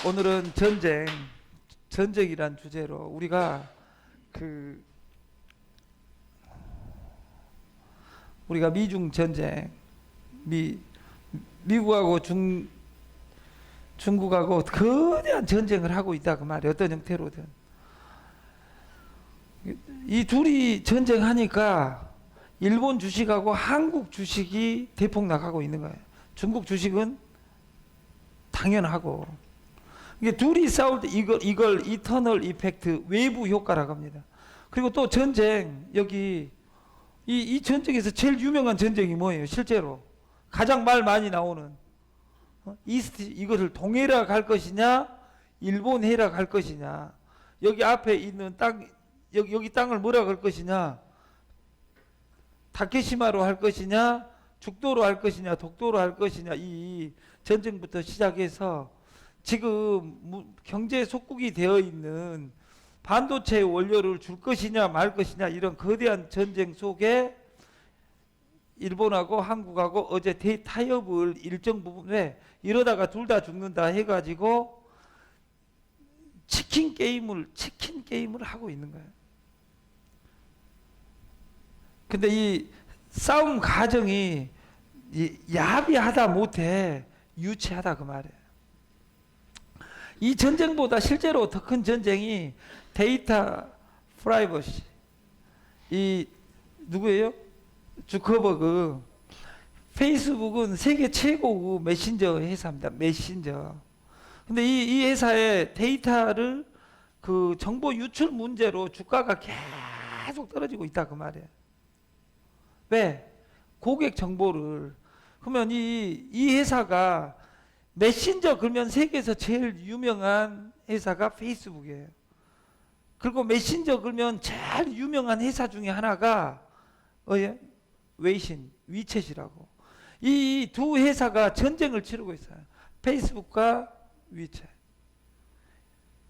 오늘은 전쟁이란 주제로 우리가 미중 전쟁, 미국하고 중국하고 거대한 전쟁을 하고 있다 그 말이에요. 어떤 형태로든 이 둘이 전쟁하니까 일본 주식하고 한국 주식이 대폭 나가고 있는 거예요. 중국 주식은 당연하고, 이게 둘이 싸울 때 이걸 이터널 이펙트, 외부 효과라고 합니다. 그리고 또 전쟁, 여기 이 전쟁에서 제일 유명한 전쟁이 뭐예요? 실제로 가장 말 많이 나오는 이스트, 이것을 동해라 할 것이냐 일본 해라 할 것이냐, 여기 앞에 있는 땅, 여기 땅을 뭐라 할 것이냐, 다케시마로 할 것이냐, 죽도로 할 것이냐, 독도로 할 것이냐, 이 전쟁부터 시작해서 지금 경제 속국이 되어 있는 반도체 원료를 줄 것이냐 말 것이냐, 이런 거대한 전쟁 속에 일본하고 한국하고 어제 대타협을 일정 부분에, 이러다가 둘 다 죽는다 해가지고 치킨 게임을 하고 있는 거예요. 근데 이 싸움 과정이 야비하다 못해 유치하다 그 말이에요. 이 전쟁보다 실제로 더 큰 전쟁이 데이터 프라이버시. 이 누구예요? 주커버그. 페이스북은 세계 최고 메신저 회사입니다. 메신저. 근데 이 회사의 데이터를 그 정보 유출 문제로 주가가 계속 떨어지고 있다 그 말이에요. 왜? 고객 정보를. 그러면 이 회사가 메신저 그러면 세계에서 제일 유명한 회사가 페이스북이에요. 그리고 메신저 그러면 제일 유명한 회사 중에 하나가 웨이신, 위챗이라고. 이 두 회사가 전쟁을 치르고 있어요. 페이스북과 위챗.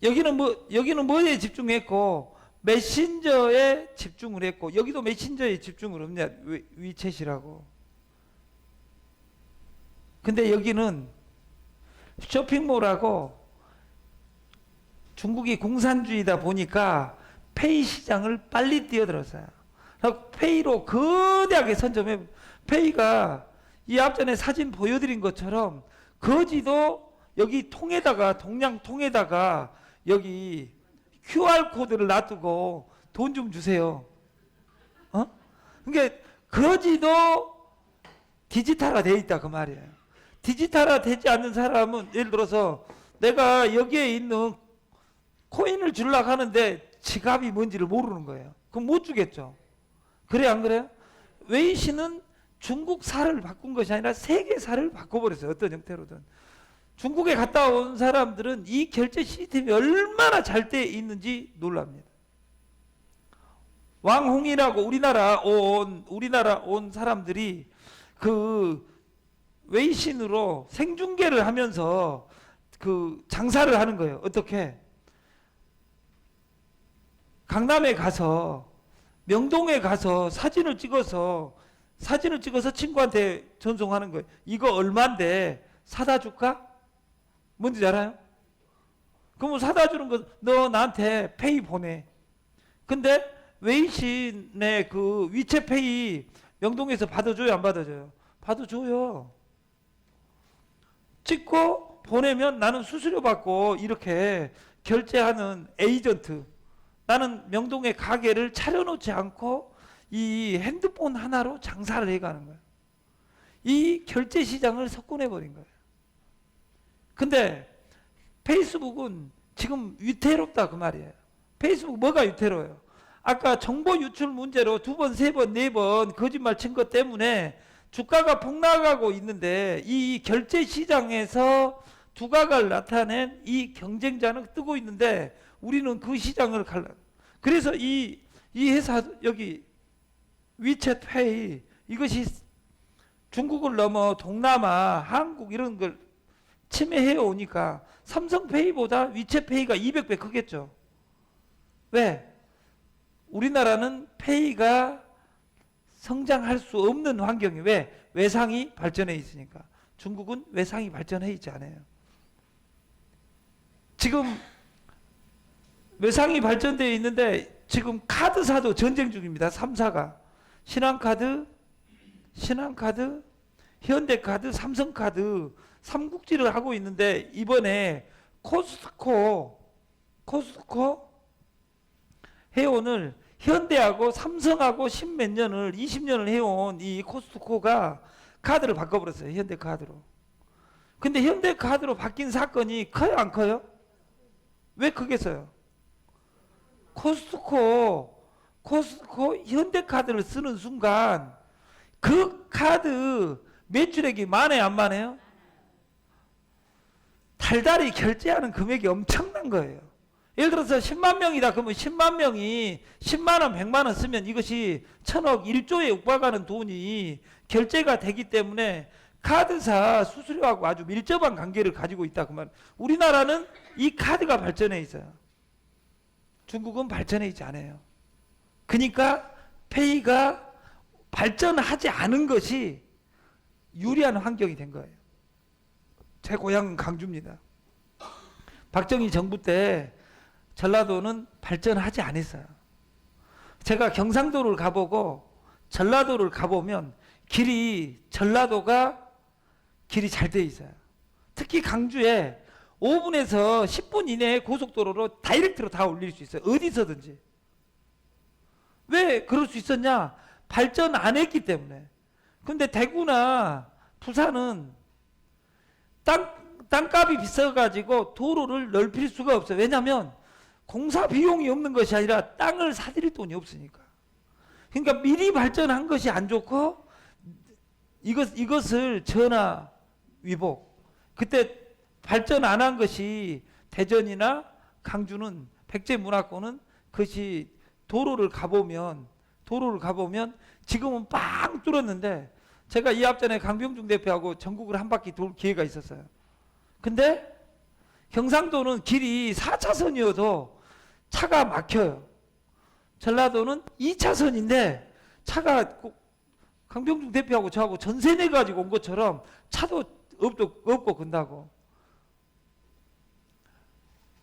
여기는 뭐에 집중했고 메신저에 집중을 했고, 여기도 메신저에 집중을 없냐, 위챗이라고. 근데 여기는 쇼핑몰하고 중국이 공산주의다 보니까 페이 시장을 빨리 뛰어들었어요. 페이로 거대하게 선점해. 페이가 이 앞전에 사진 보여드린 것처럼 거지도 여기 동양통에다가 여기 QR코드를 놔두고 돈 좀 주세요. 그러니까 거지도 디지털화 돼 있다 그 말이에요. 디지털화 되지 않는 사람은, 예를 들어서 내가 여기에 있는 코인을 주려고 하는데 지갑이 뭔지를 모르는 거예요. 그럼 못 주겠죠. 그래 안 그래요? 웨이시는 중국사를 바꾼 것이 아니라 세계사를 바꿔버렸어요. 어떤 형태로든. 중국에 갔다 온 사람들은 이 결제 시스템이 얼마나 잘 돼 있는지 놀랍니다. 왕홍이라고 우리나라 온 사람들이 그 웨이신으로 생중계를 하면서 그 장사를 하는 거예요. 어떻게? 강남에 가서, 명동에 가서 사진을 찍어서 친구한테 전송하는 거예요. 이거 얼만데 사다 줄까? 뭔지 알아요? 그러면 사다 주는 거, 너 나한테 페이 보내. 근데 웨이신의 그 위챗페이 명동에서 받아줘요, 안 받아줘요? 받아줘요. 찍고 보내면 나는 수수료 받고 이렇게 결제하는 에이전트. 나는 명동의 가게를 차려놓지 않고 이 핸드폰 하나로 장사를 해가는 거예요. 이 결제 시장을 석권해버린 거예요. 근데 페이스북은 지금 위태롭다 그 말이에요. 페이스북 뭐가 위태로워요? 아까 정보 유출 문제로 2번, 3번, 4번 거짓말 친 것 때문에 주가가 폭락하고 있는데, 이 결제 시장에서 두각을 나타낸 이 경쟁자는 뜨고 있는데 우리는 그 시장을 그래서 이 회사, 여기 위챗페이, 이것이 중국을 넘어 동남아, 한국 이런 걸 침해해 오니까 삼성페이보다 위챗페이가 200배 크겠죠. 왜? 우리나라는 페이가 성장할 수 없는 환경이, 왜? 외상이 발전해 있으니까. 중국은 외상이 발전해 있지 않아요. 지금 외상이 발전되어 있는데 지금 카드사도 전쟁 중입니다. 3사가 신한카드, 현대카드, 삼성카드 삼국지를 하고 있는데 이번에 코스트코 해온을 현대하고 삼성하고 십몇 년을 20년을 해온 이 코스트코가 카드를 바꿔버렸어요. 현대카드로. 근데 현대카드로 바뀐 사건이 커요 안 커요? 왜 크겠어요? 코스트코 현대카드를 쓰는 순간 그 카드 매출액이 많아요 안 많아요? 달달이 결제하는 금액이 엄청난 거예요. 예를 들어서 10만 명이다 그러면 10만 명이 10만 원 100만 원 쓰면 이것이 1000억 1조에 육박하는 돈이 결제가 되기 때문에 카드사 수수료하고 아주 밀접한 관계를 가지고 있다 그 말. 우리나라는 이 카드가 발전해 있어요. 중국은 발전해 있지 않아요. 그러니까 페이가 발전하지 않은 것이 유리한 환경이 된 거예요. 제 고향은 강주입니다. 박정희 정부 때 전라도는 발전하지 않았어요. 제가 경상도를 가보고 전라도를 가보면 전라도가 길이 잘 돼 있어요. 특히 강주에 5분에서 10분 이내에 고속도로로 다이렉트로 다 올릴 수 있어요. 어디서든지. 왜 그럴 수 있었냐? 발전 안 했기 때문에. 근데 대구나 부산은 땅값이 비싸가지고 도로를 넓힐 수가 없어요. 왜냐하면 공사 비용이 없는 것이 아니라 땅을 사들일 돈이 없으니까. 그러니까 미리 발전한 것이 안 좋고 이것을 전화 위복. 그때 발전 안 한 것이 대전이나 강주는 백제문화권은 그것이 도로를 가보면 지금은 빵 뚫었는데 제가 이 앞전에 강병중 대표하고 전국을 한 바퀴 돌 기회가 있었어요. 근데 경상도는 길이 4차선이어도 차가 막혀요. 전라도는 2차선인데 차가 강병중 대표하고 저하고 전세 내가지고 온 것처럼 차도 없고 근다고.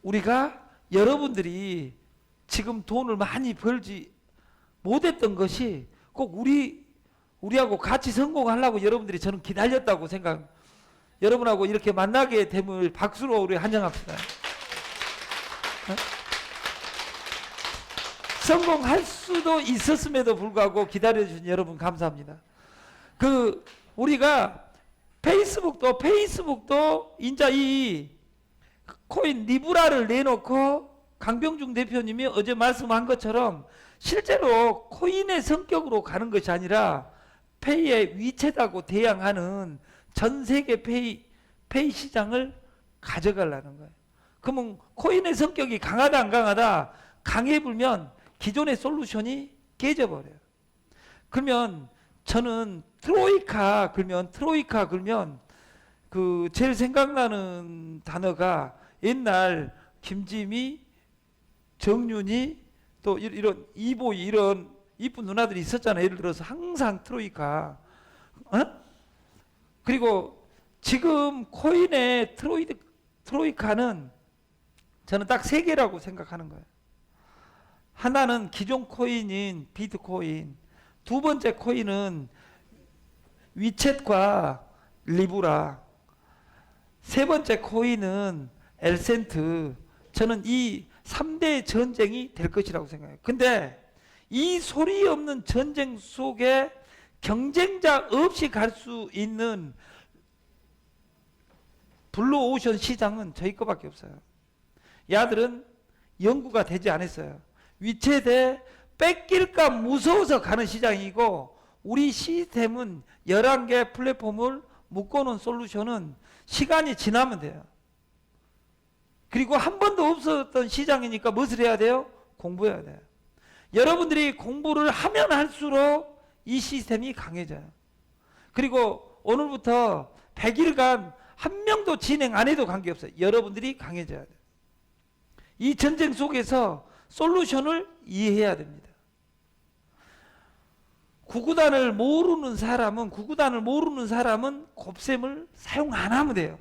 우리가 여러분들이 지금 돈을 많이 벌지 못했던 것이 꼭 우리하고 같이 성공하려고 여러분들이 저는 기다렸다고 생각. 여러분하고 이렇게 만나게 됨을 박수로 우리 환영합시다. 성공할 수도 있었음에도 불구하고 기다려주신 여러분 감사합니다. 우리가 페이스북도 이제 이 코인 리브라를 내놓고 강병중 대표님이 어제 말씀한 것처럼 실제로 코인의 성격으로 가는 것이 아니라 페이의 위챗하고 대항하는 전 세계 페이 시장을 가져가려는 거예요. 그러면 코인의 성격이 강하다 안 강하다? 강해 불면 기존의 솔루션이 깨져버려요. 그러면 저는 트로이카 걸면 제일 생각나는 단어가 옛날 김지미, 정윤이 또 이런 이보이 이런 이쁜 누나들이 있었잖아요. 예를 들어서 항상 트로이카. 그리고 지금 코인의 트로이카는 저는 딱 세 개라고 생각하는 거예요. 하나는 기존 코인인 비트코인, 두 번째 코인은 위챗과 리브라, 세 번째 코인은 엘센트. 저는 이 3대 전쟁이 될 것이라고 생각해요. 근데 이 소리 없는 전쟁 속에 경쟁자 없이 갈 수 있는 블루오션 시장은 저희 거밖에 없어요. 야들은 연구가 되지 않았어요. 위챗에 뺏길까 무서워서 가는 시장이고 우리 시스템은 11개 플랫폼을 묶어놓은 솔루션은 시간이 지나면 돼요. 그리고 한 번도 없었던 시장이니까 무엇을 해야 돼요? 공부해야 돼요. 여러분들이 공부를 하면 할수록 이 시스템이 강해져요. 그리고 오늘부터 100일간 한 명도 진행 안 해도 관계없어요. 여러분들이 강해져야 돼요. 이 전쟁 속에서 솔루션을 이해해야 됩니다. 구구단을 모르는 사람은 곱셈을 사용 안 하면 돼요.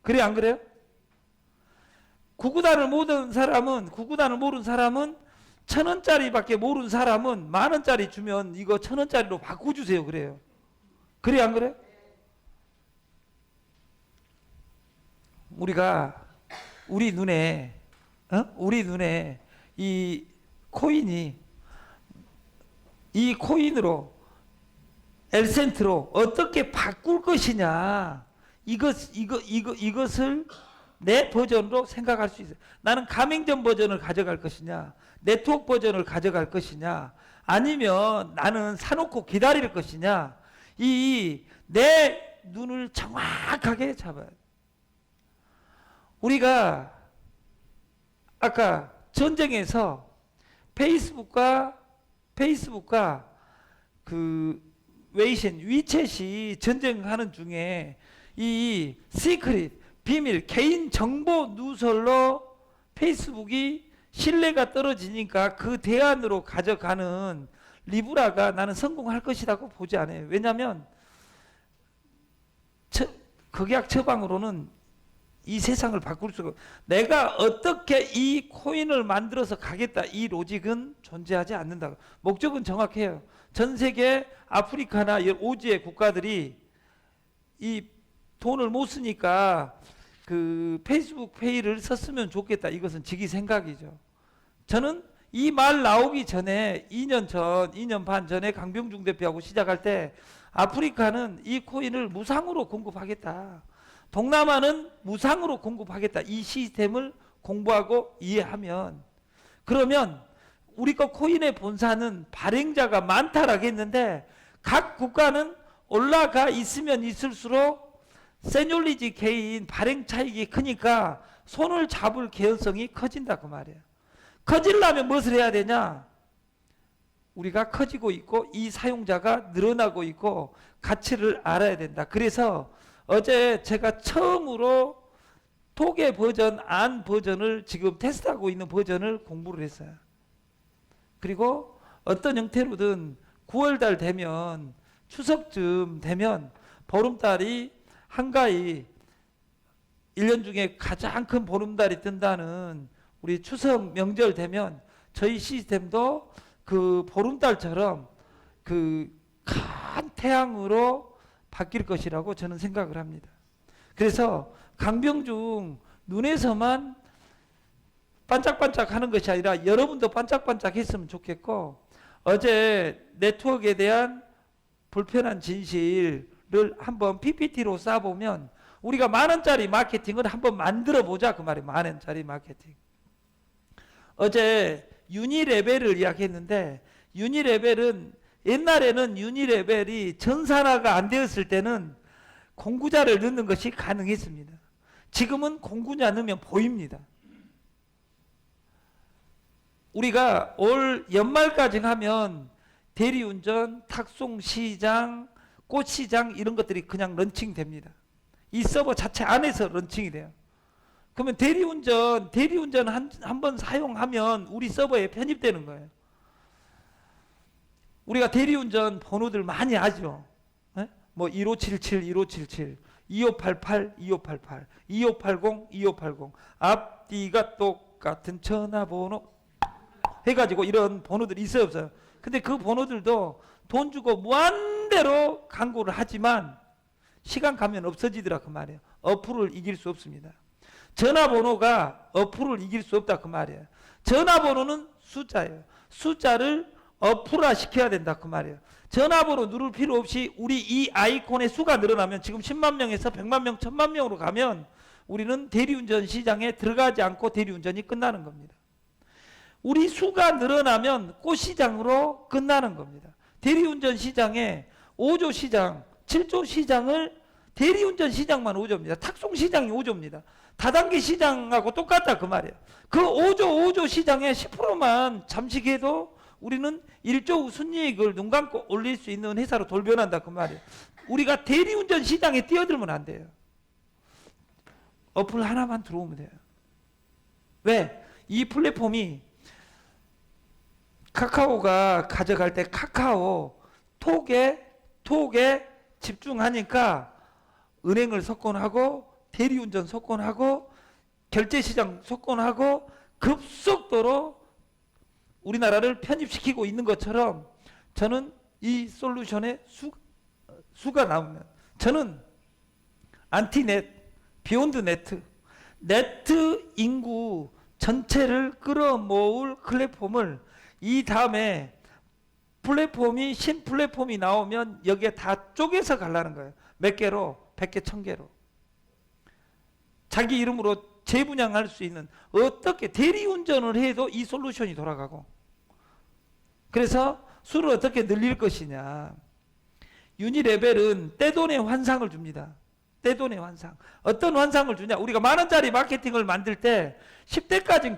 그래요 안 그래요? 구구단을 모르는 사람은 1,000원짜리밖에 모르는 사람은 10,000원짜리 주면 이거 1,000원짜리로 바꿔주세요. 그래요. 그래 안 그래? 우리가 우리 눈에 이 코인이 이 코인으로 엘센트로 어떻게 바꿀 것이냐 이것을 내 버전으로 생각할 수 있어요. 나는 가맹점 버전을 가져갈 것이냐 네트워크 버전을 가져갈 것이냐 아니면 나는 사놓고 기다릴 것이냐 이 내 눈을 정확하게 잡아야 돼. 우리가 아까 전쟁에서 페이스북과 그 위챗이 전쟁하는 중에 이 시크릿 비밀 개인 정보 누설로 페이스북이 신뢰가 떨어지니까 그 대안으로 가져가는 리브라가 나는 성공할 것이라고 보지 않아요. 왜냐하면 극약 처방으로는 이 세상을 바꿀 수가 내가 어떻게 이 코인을 만들어서 가겠다 이 로직은 존재하지 않는다. 목적은 정확해요. 전 세계 아프리카나 오지의 국가들이 이 돈을 못 쓰니까 그 페이스북 페이를 썼으면 좋겠다. 이것은 지기 생각이죠. 저는 이 말 나오기 전에 2년 반 전에 강병중 대표하고 시작할 때 아프리카는 이 코인을 무상으로 공급하겠다. 동남아는 무상으로 공급하겠다. 이 시스템을 공부하고 이해하면 그러면 우리 거 코인의 본사는 발행자가 많다라겠는데 각 국가는 올라가 있으면 있을수록 세뇨리지 개인 발행 차익이 크니까 손을 잡을 개연성이 커진다 그 말이에요. 커지려면 무엇을 해야 되냐? 우리가 커지고 있고 이 사용자가 늘어나고 있고 가치를 알아야 된다. 그래서 어제 제가 처음으로 토개 버전, 안 버전을 지금 테스트하고 있는 버전을 공부를 했어요. 그리고 어떤 형태로든 9월달 되면 추석쯤 되면 보름달이 한가히 1년 중에 가장 큰 보름달이 뜬다는 우리 추석 명절 되면 저희 시스템도 그 보름달처럼 그 큰 태양으로 바뀔 것이라고 저는 생각을 합니다. 그래서 강병중 눈에서만 반짝반짝 하는 것이 아니라 여러분도 반짝반짝 했으면 좋겠고 어제 네트워크에 대한 불편한 진실을 한번 PPT로 쌓아보면 우리가 10,000원짜리 마케팅을 한번 만들어 보자 그 말이에요. 10,000원짜리 마케팅. 어제 유니레벨을 이야기했는데 유니레벨은 옛날에는 유니레벨이 전산화가 안 되었을 때는 공구자를 넣는 것이 가능했습니다. 지금은 공구자 넣으면 보입니다. 우리가 올 연말까지 하면 대리운전, 탁송시장, 꽃시장 이런 것들이 그냥 런칭됩니다. 이 서버 자체 안에서 런칭이 돼요. 그러면 대리운전 한 번 사용하면 우리 서버에 편입되는 거예요. 우리가 대리운전 번호들 많이 아죠. 네? 뭐 1577, 1577, 2588, 2588, 2580, 2580 앞뒤가 똑같은 전화번호 해가지고 이런 번호들이 있어요 없어요? 근데 그 번호들도 돈 주고 무한대로 광고를 하지만 시간 가면 없어지더라 그 말이에요. 어플을 이길 수 없습니다. 전화번호가 어플을 이길 수 없다 그 말이에요. 전화번호는 숫자예요. 숫자를 어플화 시켜야 된다 그 말이에요. 전화번호 누를 필요 없이 우리 이 아이콘의 수가 늘어나면 지금 10만 명에서 100만 명, 1000만 명으로 가면 우리는 대리운전 시장에 들어가지 않고 대리운전이 끝나는 겁니다. 우리 수가 늘어나면 꽃시장으로 끝나는 겁니다. 대리운전 시장에 5조 시장, 7조 시장을 대리운전 시장만 5조입니다. 탁송 시장이 5조입니다. 다단계 시장하고 똑같다 그 말이에요. 그 5조 시장에 10%만 잠식해도 우리는 1조 순이익을 눈 감고 올릴 수 있는 회사로 돌변한다 그 말이에요. 우리가 대리운전 시장에 뛰어들면 안 돼요. 어플 하나만 들어오면 돼요. 왜? 이 플랫폼이 카카오가 가져갈 때 카카오 톡에 집중하니까 은행을 석권하고 대리운전 석권하고 결제시장 석권하고 급속도로 우리나라를 편입시키고 있는 것처럼 저는 이 솔루션의 수가 나오면 저는 안티넷, 비욘드 네트 인구 전체를 끌어모을 플랫폼을 이 다음에 신 플랫폼이 나오면 여기에 다 쪼개서 가려는 거예요. 몇 개로? 100개, 1000개로. 자기 이름으로 재분양할 수 있는, 어떻게 대리운전을 해도 이 솔루션이 돌아가고. 그래서 수를 어떻게 늘릴 것이냐. 유니레벨은 떼돈의 환상을 줍니다. 떼돈의 환상. 어떤 환상을 주냐. 우리가 만원짜리 마케팅을 만들 때 10대까지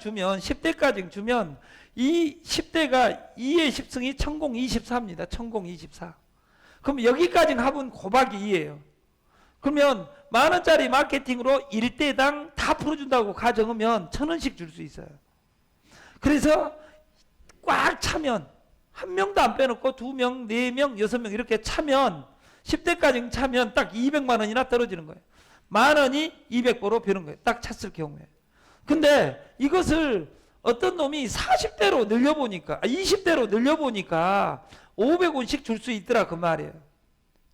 주면 이 10대가 2의 10승이 1024입니다. 1024. 그럼 여기까지 합은 곱하기 2예요. 그러면 만원짜리 마케팅으로 1대당 다 풀어준다고 가정하면 1000원씩 줄 수 있어요. 그래서 꽉 차면 한 명도 안 빼놓고 2명, 4명, 6명 이렇게 차면 10대까지 차면 딱 200만 원이나 떨어지는 거예요. 만 원이 200%로 be는 거예요. 딱 찼을 경우에. 근데 이것을 어떤 놈이 40대로 늘려보니까 20대로 늘려보니까 500원씩 줄 수 있더라 그 말이에요.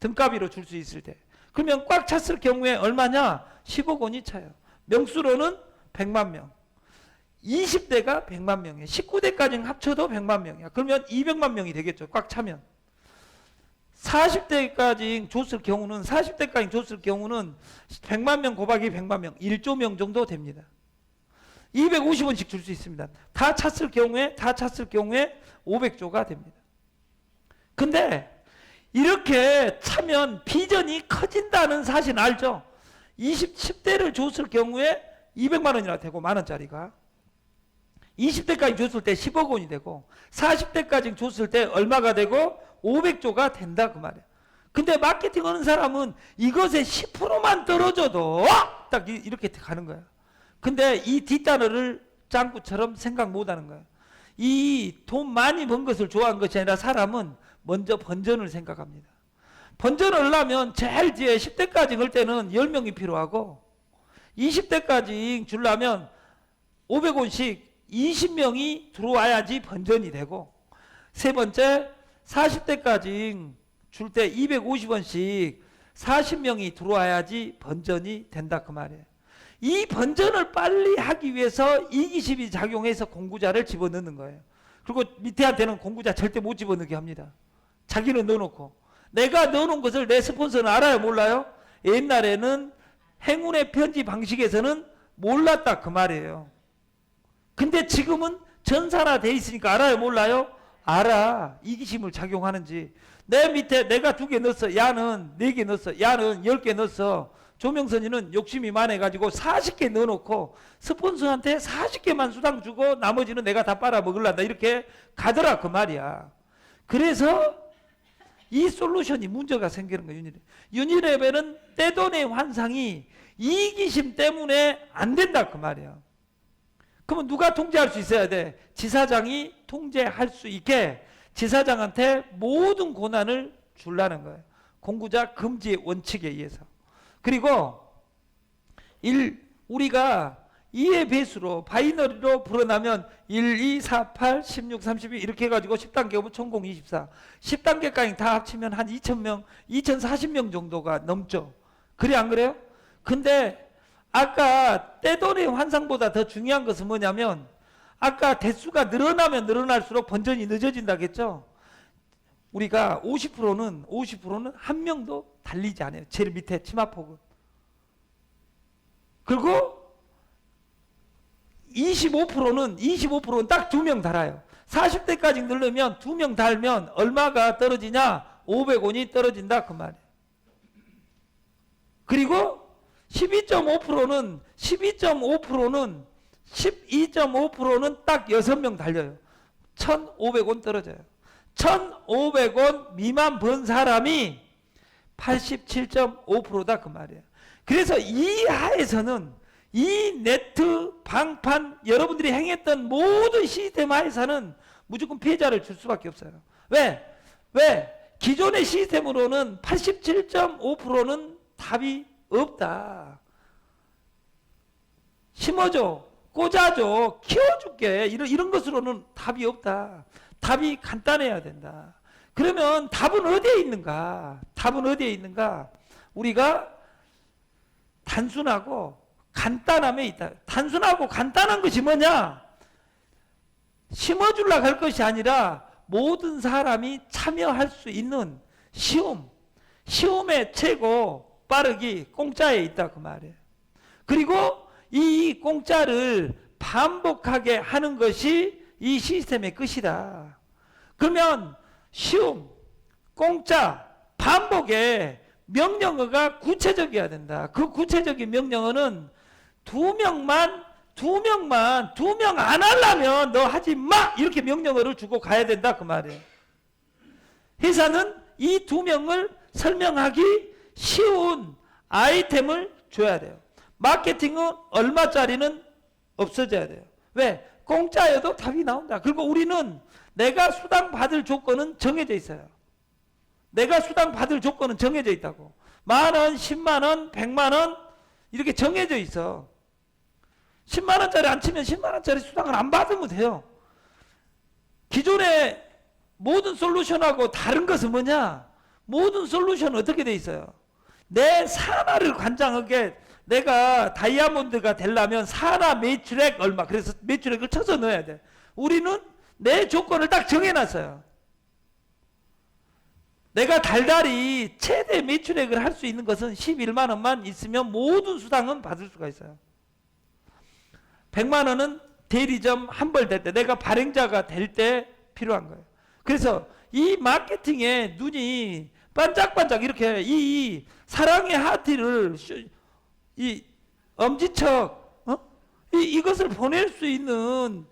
등가비로 줄 수 있을 때. 그러면 꽉 찼을 경우에 얼마냐? 10억 원이 차요. 명수로는 100만 명. 20대가 100만 명이에요. 19대까지 합쳐도 100만 명이야. 그러면 200만 명이 되겠죠. 꽉 차면. 40대까지 줬을 경우는 100만 명 곱하기 100만 명, 1조 명 정도 됩니다. 250원씩 줄 수 있습니다. 다 찼을 경우에 500조가 됩니다. 근데 이렇게 차면 비전이 커진다는 사실 알죠? 10대를 줬을 경우에 200만 원이나 되고 만원짜리가 20대까지 줬을 때 10억 원이 되고 40대까지 줬을 때 얼마가 되고 500조가 된다 그 말이야. 근데 마케팅 하는 사람은 이것에 10%만 떨어져도 딱 이렇게 가는 거야. 근데 이 뒷단어를 짱구처럼 생각 못 하는 거야. 이 돈 많이 번 것을 좋아한 것이 아니라 사람은 먼저 번전을 생각합니다. 번전을 하려면 제일 뒤에 10대까지 할 때는 10명이 필요하고 20대까지 주려면 500원씩 20명이 들어와야지 번전이 되고, 세 번째 40대까지 줄 때 250원씩 40명이 들어와야지 번전이 된다 그 말이에요. 이 번전을 빨리 하기 위해서 이기심이 작용해서 공구자를 집어넣는 거예요. 그리고 밑에한테는 공구자 절대 못 집어넣게 합니다. 자기는 넣어놓고. 내가 넣어놓은 것을 내 스폰서는 알아요 몰라요? 옛날에는 행운의 편지 방식에서는 몰랐다 그 말이에요. 근데 지금은 전산화돼 있으니까 알아요 몰라요? 알아. 이기심을 작용하는지. 내 밑에 내가 2개 넣었어. 야는 4개 넣었어. 야는 10개 넣었어. 조명선이는 욕심이 많아가지고 40개 넣어놓고 스폰서한테 40개만 수당 주고 나머지는 내가 다 빨아먹으란다 이렇게 가더라 그 말이야. 그래서 이 솔루션이 문제가 생기는 거예요. 유니레벨은 떼돈의 환상이 이기심 때문에 안 된다 그 말이야. 그러면 누가 통제할 수 있어야 돼? 지사장이 통제할 수 있게 지사장한테 모든 권한을 주려는 거예요. 공구자 금지 원칙에 의해서. 그리고 우리가 2의 배수로 바이너리로 불어나면 1, 2, 4, 8, 16, 32 이렇게 해가지고 10단계 오면 1024. 10단계까지 다 합치면 한 2000명, 2040명 정도가 넘죠. 그래 안 그래요? 근데 아까 떼돈의 환상보다 더 중요한 것은 뭐냐면 아까 대수가 늘어나면 늘어날수록 번전이 늦어진다겠죠. 우리가 50%는 한 명도 달리지 않아요. 제일 밑에 치마폭은. 그리고 25%는 딱 2명 달아요. 40대까지 늘으면 2명 달면 얼마가 떨어지냐? 500원이 떨어진다 그 말이에요. 그리고 12.5%는 딱 6명 달려요. 1,500원 떨어져요. 1,500원 미만 번 사람이 87.5%다 그 말이에요. 그래서 이 하에서는 이 네트 방판 여러분들이 행했던 모든 시스템 하에서는 무조건 피해자를 줄 수밖에 없어요. 왜? 기존의 시스템으로는 87.5%는 답이 없다. 심어줘, 꽂아줘, 키워줄게. 이런 것으로는 답이 없다. 답이 간단해야 된다. 그러면 답은 어디에 있는가? 답은 어디에 있는가? 우리가 단순하고 간단함에 있다. 단순하고 간단한 것이 뭐냐? 심어주려고 할 것이 아니라 모든 사람이 참여할 수 있는 쉬움. 쉬움의 최고 빠르기 공짜에 있다 그 말이에요. 그리고 이 공짜를 반복하게 하는 것이 이 시스템의 끝이다. 그러면 쉬움, 공짜, 반복에 명령어가 구체적이어야 된다. 그 구체적인 명령어는 두 명 안 하려면 너 하지 마! 이렇게 명령어를 주고 가야 된다 그 말이에요. 회사는 이 두 명을 설명하기 쉬운 아이템을 줘야 돼요. 마케팅은 얼마짜리는 없어져야 돼요. 왜? 공짜여도 답이 나온다. 그리고 우리는 내가 수당 받을 조건은 정해져 있어요. 내가 수당 받을 조건은 정해져 있다고. 10,000원, 100,000원, 100만원 이렇게 정해져 있어. 10만원짜리 안 치면 10만원짜리 수당을 안 받으면 돼요. 기존의 모든 솔루션하고 다른 것은 뭐냐? 모든 솔루션은 어떻게 돼 있어요? 내 산하를 관장하게 내가 다이아몬드가 되려면 산하 매출액 얼마, 그래서 매출액을 쳐서 넣어야 돼. 우리는 내 조건을 딱 정해놨어요. 내가 달달이 최대 매출액을 할 수 있는 것은 11만 원만 있으면 모든 수당은 받을 수가 있어요. 100만 원은 대리점 환불될 때, 내가 발행자가 될 때 필요한 거예요. 그래서 이 마케팅에 눈이 반짝반짝 이렇게 이 사랑의 하트를 이 엄지척 이것을 보낼 수 있는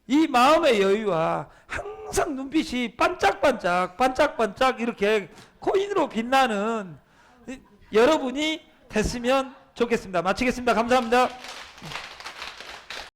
이 마음의 여유와 항상 눈빛이 반짝반짝 이렇게 코인으로 빛나는 여러분이 됐으면 좋겠습니다. 마치겠습니다. 감사합니다.